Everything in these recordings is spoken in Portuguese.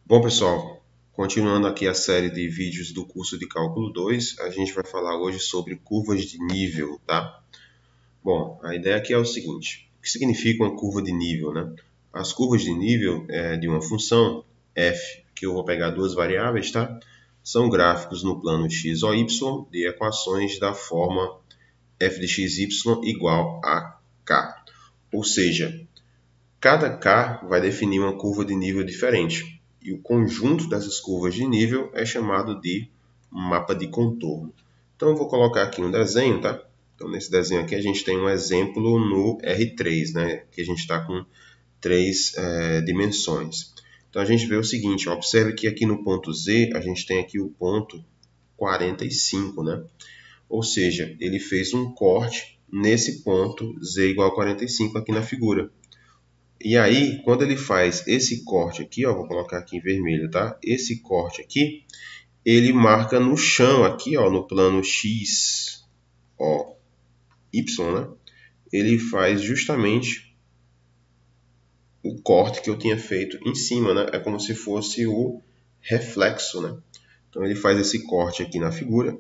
Bom, pessoal, continuando aqui a série de vídeos do curso de Cálculo 2, a gente vai falar hoje sobre curvas de nível, tá? Bom, a ideia aqui é o seguinte: o que significa uma curva de nível, né? As curvas de nível de uma função f, que eu vou pegar duas variáveis, tá? São gráficos no plano x ou y de equações da forma f de x, y igual a k. Ou seja, cada k vai definir uma curva de nível diferente. E o conjunto dessas curvas de nível é chamado de mapa de contorno. Então, eu vou colocar aqui um desenho, tá? Então, nesse desenho aqui, a gente tem um exemplo no R3, né? Que a gente está com três dimensões. Então, a gente vê o seguinte, observe que aqui no ponto Z, a gente tem aqui o ponto 45, né? Ou seja, ele fez um corte nesse ponto Z igual a 45 aqui na figura. E aí, quando ele faz esse corte aqui, ó, vou colocar aqui em vermelho, tá? Esse corte aqui, ele marca no chão aqui, ó, no plano X, ó, Y, né? Ele faz justamente o corte que eu tinha feito em cima, né? É como se fosse o reflexo, né? Então, ele faz esse corte aqui na figura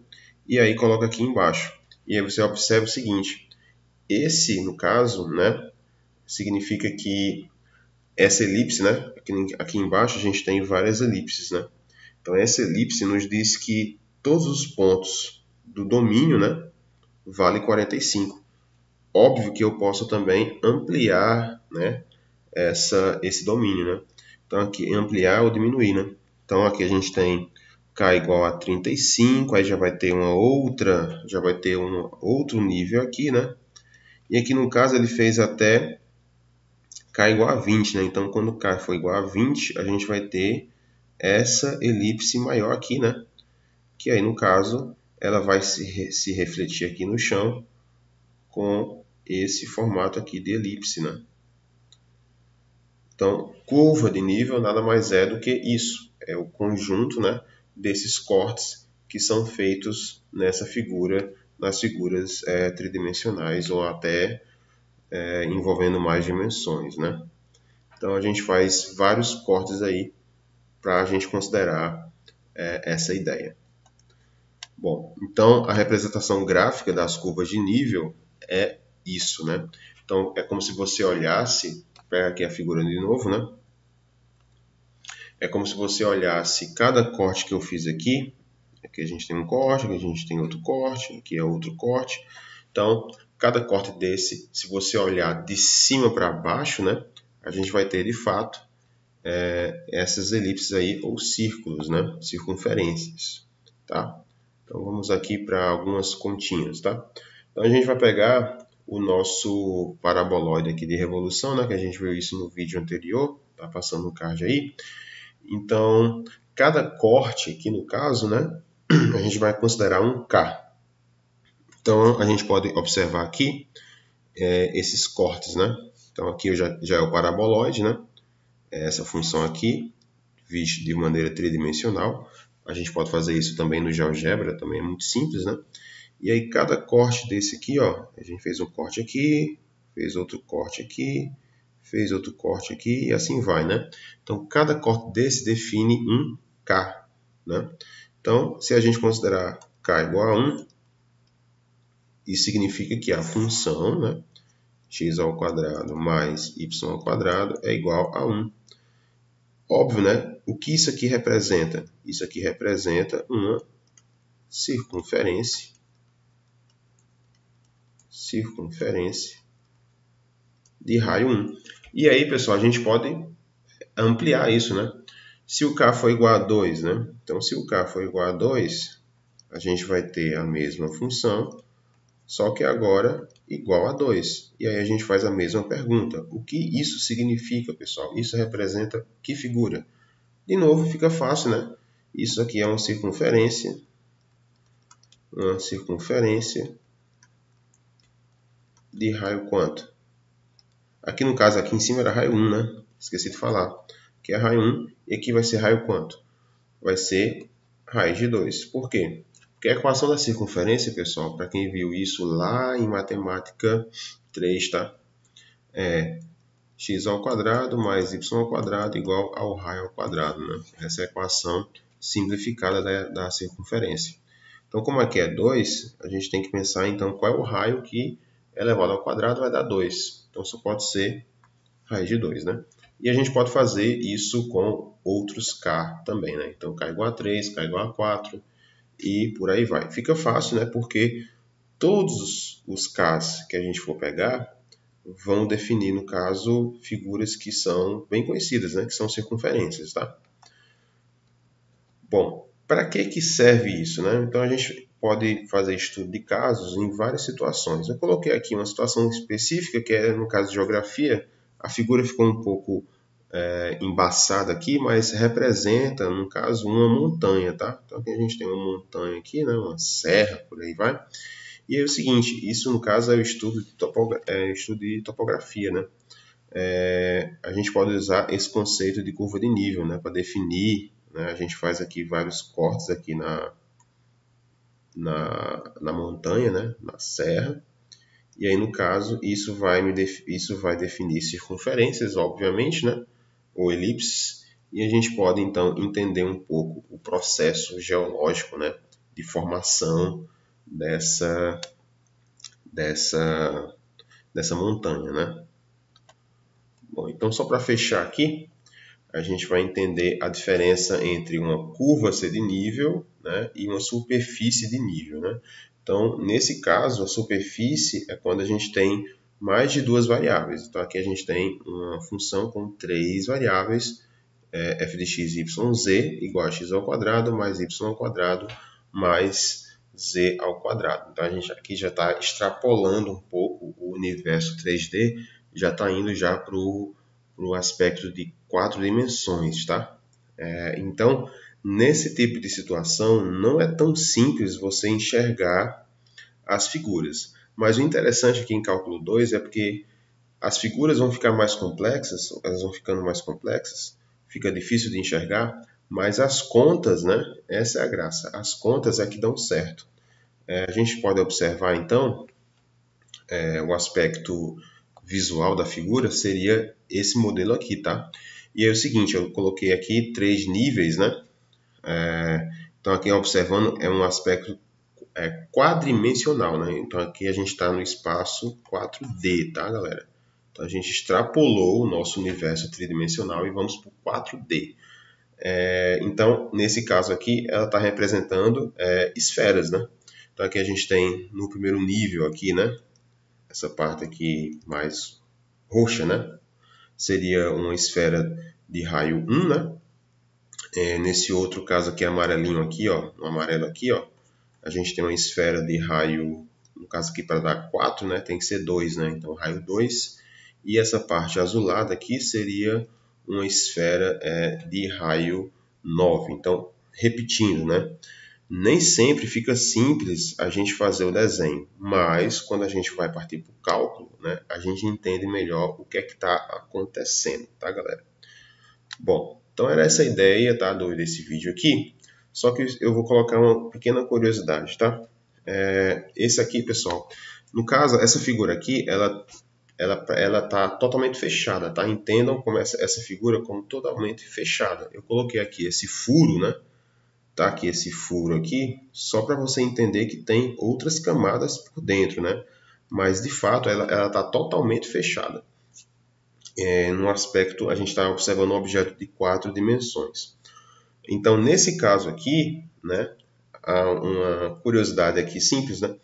e aí coloca aqui embaixo. E aí você observa o seguinte, esse, no caso, né, significa que essa elipse, né? Aqui embaixo a gente tem várias elipses, né? Então essa elipse nos diz que todos os pontos do domínio, né, vale 45. Óbvio que eu posso também ampliar, né, esse domínio, né? Então aqui ampliar ou diminuir, né? Então aqui a gente tem k igual a 35, aí já vai ter um outro nível aqui, né? E aqui no caso ele fez até k igual a 20, né? Então, quando k for igual a 20, a gente vai ter essa elipse maior aqui, né? Que aí, no caso, ela vai se refletir aqui no chão com esse formato aqui de elipse, né? Então, curva de nível nada mais é do que isso. É o conjunto, né, desses cortes que são feitos nessa figura, nas figuras tridimensionais ou até envolvendo mais dimensões, né? Então a gente faz vários cortes aí para a gente considerar essa ideia. Bom, então a representação gráfica das curvas de nível é isso, né? Então é como se você olhasse, pega aqui a figura de novo, né? É como se você olhasse cada corte que eu fiz aqui. Aqui a gente tem um corte, aqui a gente tem outro corte, aqui é outro corte. Então, cada corte desse, se você olhar de cima para baixo, né? A gente vai ter de fato essas elipses aí, ou círculos, né? Circunferências, tá? Então vamos aqui para algumas continhas, tá? Então a gente vai pegar o nosso paraboloide aqui de revolução, né? Que a gente viu isso no vídeo anterior, tá passando o card aí. Então, cada corte aqui no caso, né? A gente vai considerar um K. Então a gente pode observar aqui esses cortes, né? Então aqui já é o paraboloide, né? Essa função aqui, vista de maneira tridimensional. A gente pode fazer isso também no GeoGebra, também é muito simples, né? E aí cada corte desse aqui, ó, a gente fez um corte aqui, fez outro corte aqui, fez outro corte aqui e assim vai, né? Então cada corte desse define um K, né? Então se a gente considerar K igual a 1, isso significa que a função, né, x ao quadrado mais y ao quadrado é igual a 1. Óbvio, né? O que isso aqui representa? Isso aqui representa uma circunferência de raio 1. E aí, pessoal, a gente pode ampliar isso, né? Se o k for igual a 2, né? Então, se o k for igual a 2, a gente vai ter a mesma função, só que agora igual a 2. E aí a gente faz a mesma pergunta. O que isso significa, pessoal? Isso representa que figura? De novo, fica fácil, né? Isso aqui é uma circunferência de raio quanto? Aqui no caso, aqui em cima era raio 1, né? Esqueci de falar. Aqui é raio 1 e aqui vai ser raio quanto? Vai ser raiz de 2. Por quê? Porque a equação da circunferência, pessoal, para quem viu isso lá em matemática 3, tá? x ao quadrado mais y ao quadrado igual ao raio ao quadrado, né? Essa é a equação simplificada da circunferência. Então, como aqui é 2, a gente tem que pensar, então, qual é o raio que elevado ao quadrado vai dar 2. Então, só pode ser raiz de 2, né? E a gente pode fazer isso com outros k também, né? Então, k igual a 3, k igual a 4 e por aí vai. Fica fácil, né? Porque todos os k's que a gente for pegar vão definir, no caso, figuras que são bem conhecidas, né? Que são circunferências, tá? Bom, para que serve isso, né? Então, a gente pode fazer estudo de casos em várias situações. Eu coloquei aqui uma situação específica, que é no caso de geografia. A figura ficou um pouco embaçada aqui, mas representa, no caso, uma montanha, tá? Então, aqui a gente tem uma montanha aqui, né? Uma serra, por aí vai. E é o seguinte, isso no caso é o estudo de topografia, né? A gente pode usar esse conceito de curva de nível, né? Para definir, né? A gente faz aqui vários cortes aqui na montanha, né? Na serra. E aí, no caso, isso vai definir circunferências, obviamente, né? Ou elipses. E a gente pode, então, entender um pouco o processo geológico, né? De formação dessa montanha, né? Bom, então, só para fechar aqui, a gente vai entender a diferença entre uma curva ser de nível, né, e uma superfície de nível, né? Então, nesse caso, a superfície é quando a gente tem mais de duas variáveis. Então, aqui a gente tem uma função com três variáveis, f de x, y, z, igual a x ao quadrado, mais y ao quadrado, mais z ao quadrado. Então, a gente aqui já está extrapolando um pouco o universo 3D, já está indo já para o aspecto de 4 dimensões, tá? Então, nesse tipo de situação, não é tão simples você enxergar as figuras. Mas o interessante aqui em cálculo 2 é porque as figuras vão ficar mais complexas, elas vão ficando mais complexas, fica difícil de enxergar, mas as contas, né? Essa é a graça. As contas é que dão certo. A gente pode observar, então, o aspecto visual da figura seria esse modelo aqui, tá? E é o seguinte, eu coloquei aqui 3 níveis, né? Então, aqui observando, é um aspecto quadrimensional, né? Então, aqui a gente está no espaço 4D, tá, galera? Então, a gente extrapolou o nosso universo tridimensional e vamos para o 4D. Então, nesse caso aqui, ela está representando esferas, né? Então, aqui a gente tem no primeiro nível aqui, né? Essa parte aqui mais roxa, né? Seria uma esfera de raio 1, né? Nesse outro caso aqui, amarelinho aqui, ó, no amarelo aqui, ó, a gente tem uma esfera de raio, no caso aqui para dar 4, né? Tem que ser 2, né? Então, raio 2. E essa parte azulada aqui seria uma esfera de raio 9. Então, repetindo, né? Nem sempre fica simples a gente fazer o desenho, mas quando a gente vai partir para o cálculo, né, a gente entende melhor o que é que está acontecendo, tá, galera? Bom, então era essa a ideia, tá, desse vídeo aqui, só que eu vou colocar uma pequena curiosidade, tá? Esse aqui, pessoal, no caso, essa figura aqui, ela tá totalmente fechada, tá? Entendam como essa figura como totalmente fechada. Eu coloquei aqui esse furo, né? Tá aqui esse furo aqui, só para você entender que tem outras camadas por dentro, né? Mas de fato ela está totalmente fechada. No aspecto, a gente está observando um objeto de 4 dimensões. Então, nesse caso aqui, né, há uma curiosidade aqui simples, né?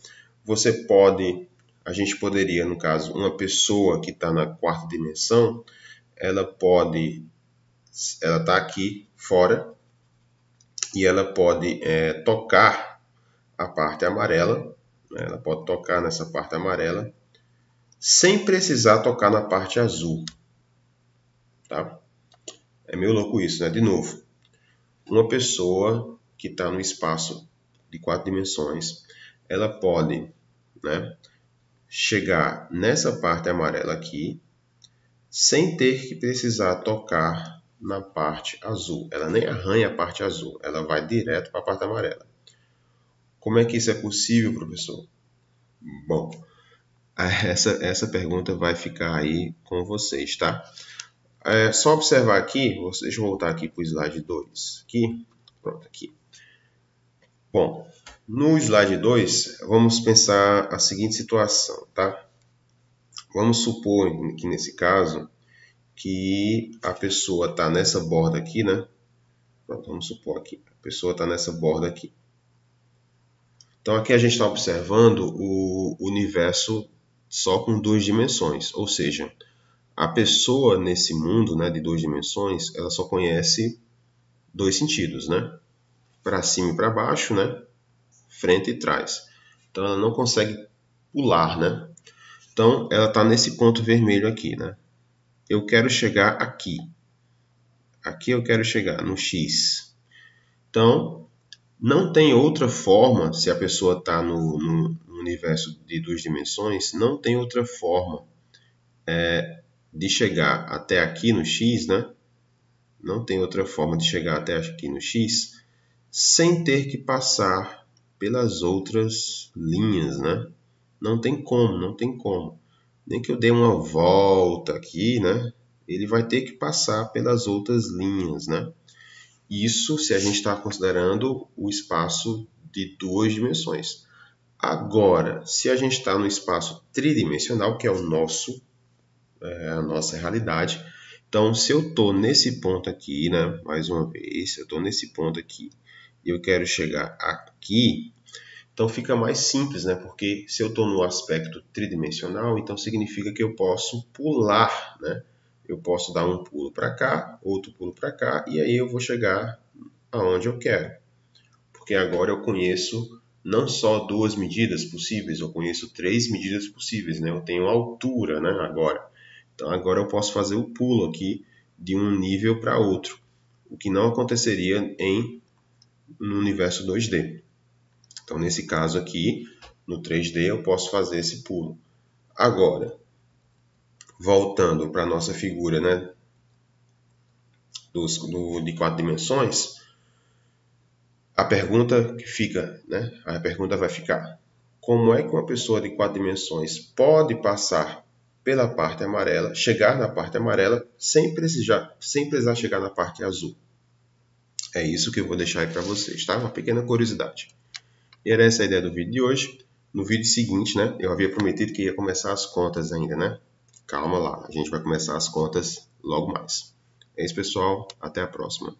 A gente poderia, no caso, uma pessoa que está na quarta dimensão, ela está aqui fora, e ela pode tocar a parte amarela, né? Ela pode tocar nessa parte amarela, sem precisar tocar na parte azul. Tá? É meio louco isso, né? De novo, uma pessoa que está no espaço de 4 dimensões, ela pode, né, chegar nessa parte amarela aqui, sem ter que precisar tocar na parte azul. Ela nem arranha a parte azul, ela vai direto para a parte amarela. Como é que isso é possível, professor? Bom, Essa pergunta vai ficar aí com vocês, tá? É só observar aqui, deixa eu voltar aqui para o slide 2. Aqui, pronto, aqui. Bom, no slide 2, vamos pensar a seguinte situação, tá? Vamos supor que nesse caso, que a pessoa está nessa borda aqui, né? Pronto, vamos supor aqui, a pessoa está nessa borda aqui. Então aqui a gente está observando o universo só com duas dimensões, ou seja, a pessoa nesse mundo, né, de duas dimensões, ela só conhece dois sentidos, né? Para cima e para baixo, né? Frente e trás. Então ela não consegue pular, né? Então ela está nesse ponto vermelho aqui, né? Eu quero chegar aqui. Aqui eu quero chegar no X. Então não tem outra forma, se a pessoa está no universo de duas dimensões, não tem outra forma de chegar até aqui no X, né? Não tem outra forma de chegar até aqui no X sem ter que passar pelas outras linhas, né? Não tem como, não tem como. Nem que eu dê uma volta aqui, né? Ele vai ter que passar pelas outras linhas, né? Isso se a gente está considerando o espaço de duas dimensões. Agora, se a gente está no espaço tridimensional, que é a nossa realidade, então se eu estou nesse ponto aqui, né, mais uma vez, se eu estou nesse ponto aqui e eu quero chegar aqui, então fica mais simples, né, porque se eu estou no aspecto tridimensional, então significa que eu posso pular, né, eu posso dar um pulo para cá, outro pulo para cá, e aí eu vou chegar aonde eu quero. Porque agora eu conheço não só duas medidas possíveis, eu conheço três medidas possíveis, né? Eu tenho altura, né, agora. Então agora eu posso fazer o pulo aqui de um nível para outro, o que não aconteceria no universo 2D. Então nesse caso aqui, no 3D, eu posso fazer esse pulo. Agora, voltando para a nossa figura, né, de 4 dimensões, a pergunta que fica, né? A pergunta vai ficar: como é que uma pessoa de 4 dimensões pode passar pela parte amarela, chegar na parte amarela, sem precisar chegar na parte azul? É isso que eu vou deixar aí para vocês, tá? Uma pequena curiosidade. E era essa a ideia do vídeo de hoje. No vídeo seguinte, né? Eu havia prometido que ia começar as contas ainda, né? Calma lá, a gente vai começar as contas logo mais. É isso, pessoal. Até a próxima.